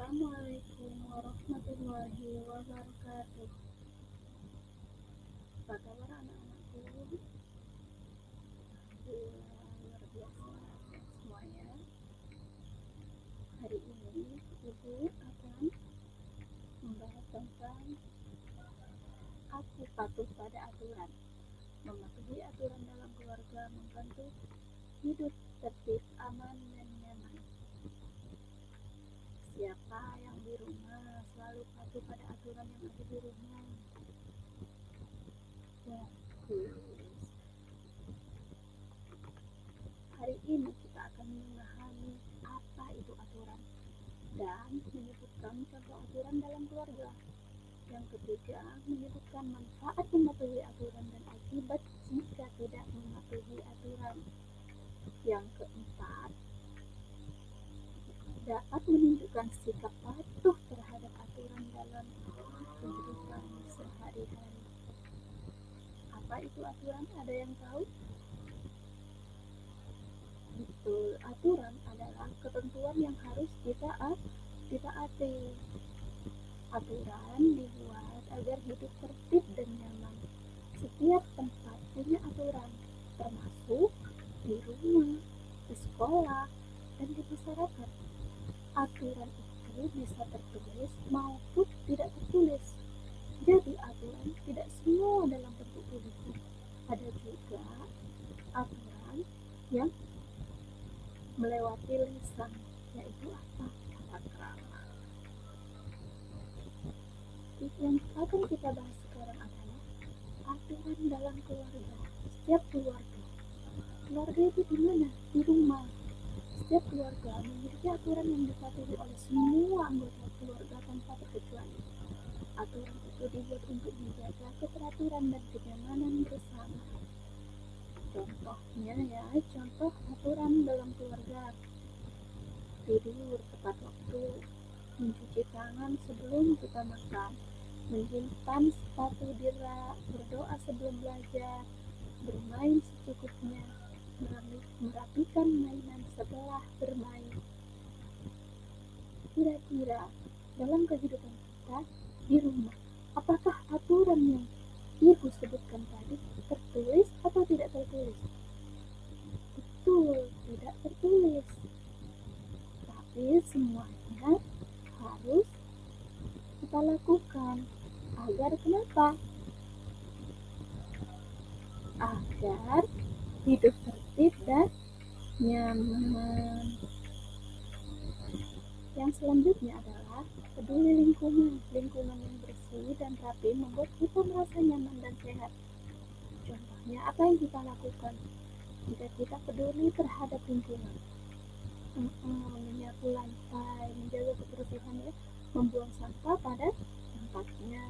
Assalamualaikum warahmatullahi wabarakatuh. Apa kabar anak-anakku? Alhamdulillah, luar biasa sehat semuanya. Hari ini Ibu akan membahas tentang aku patuh pada aturan. Mematuhi aturan dalam keluarga membantu hidup tertib, aman, dan nyaman. Siapa yang di rumah selalu patuh pada aturan yang ada di rumah? Bagus. Hari ini kita akan memahami apa itu aturan dan menyebutkan contoh aturan dalam keluarga. Yang ketiga, menyebutkan manfaat mematuhi aturan dan akibat jika tidak mematuhi aturan. Yang keempat, dapat menunjukkan sikap patuh terhadap aturan dalam kehidupan sehari-hari. Apa itu aturan? Ada yang tahu? Betul, aturan adalah ketentuan yang harus ditaati. Aturan dibuat agar hidup tertib dan nyaman. Setiap tempat punya aturan, termasuk di rumah, di sekolah, dan di masyarakat. Aturan itu bisa tertulis maupun tidak tertulis. Jadi aturan tidak semua dalam bentuk tulisan. Ada juga aturan yang melewati lisan, yaitu apa? Kata-kata. Yang akan kita bahas sekarang adalah aturan dalam keluarga. Setiap keluarga itu di mana? Di rumah. Setiap keluarga memiliki aturan yang dipatuhi oleh semua anggota keluarga tanpa terkecuali. Aturan itu dibuat untuk menjaga keteraturan dan kenyamanan bersama. Contohnya contoh aturan dalam keluarga. Tidur tepat waktu, mencuci tangan sebelum kita makan, menyimpan sepatu di rak, berdoa sebelum belajar, bermain secukupnya, merapikan mainan setelah bermain. Kira-kira dalam kehidupan kita di rumah, apakah aturan yang Ibu sebutkan tadi tertulis atau tidak tertulis? Betul, tidak tertulis. Tapi semuanya harus kita lakukan. Agar kenapa? Agar hidup tertib dan nyaman. Yang selanjutnya adalah peduli lingkungan. Lingkungan yang bersih dan rapi membuat kita merasa nyaman dan sehat. Contohnya, apa yang kita lakukan jika kita peduli terhadap lingkungan? Menyapu lantai, menjaga kebersihan, membuang sampah pada tempatnya.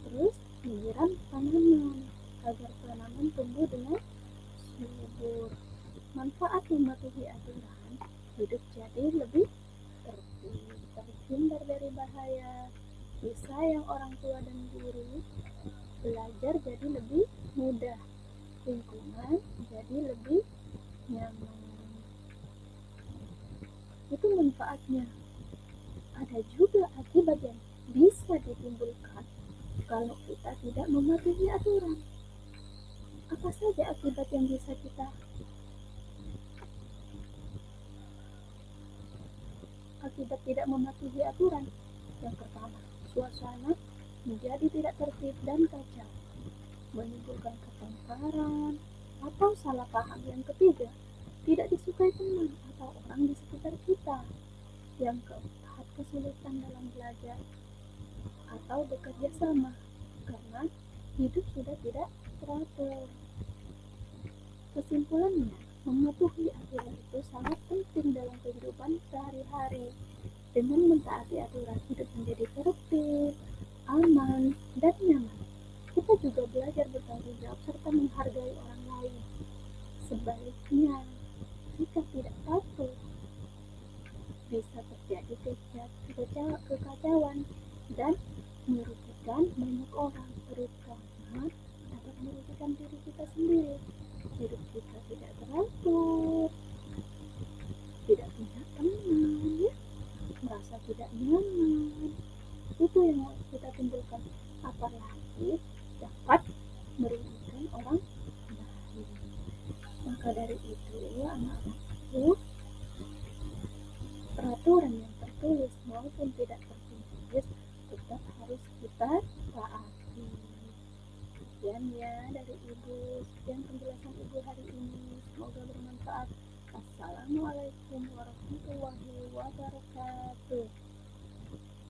Terus menyiram tanaman agar tanaman tumbuh dengan subur. Manfaat mematuhi aturan, hidup jadi lebih tertib, terhindar dari bahaya, disayang orang tua dan guru, belajar jadi lebih mudah, lingkungan jadi lebih nyaman. Itu manfaatnya. Ada juga akibat yang bisa ditimbulkan kalau kita tidak mematuhi aturan. Apa saja akibat yang bisa kita akibat tidak mematuhi aturan? Yang pertama, suasana menjadi tidak tertib dan kacau, menimbulkan pertengkaran atau salah paham. Yang ketiga, tidak disukai teman atau orang di sekitar kita. Yang keempat, kesulitan dalam belajar atau bekerja sama karena hidup sudah tidak teratur. Kesimpulannya, mematuhi aturan itu sangat penting dalam kehidupan sehari-hari. Dengan mentaati aturan, hidup menjadi tertib, aman, dan nyaman. Kita juga belajar bertanggung jawab serta menghargai orang lain. Sebaliknya, jika tidak patuh, bisa terjadi kekacauan dan merugikan banyak orang, terutama dapat merugikan diri kita sendiri. Hidup kita tidak teratur, tidak punya teman, merasa tidak aturan yang tertulis maupun tidak tertulis tetap harus kita taati. Sekian ya dari Ibu.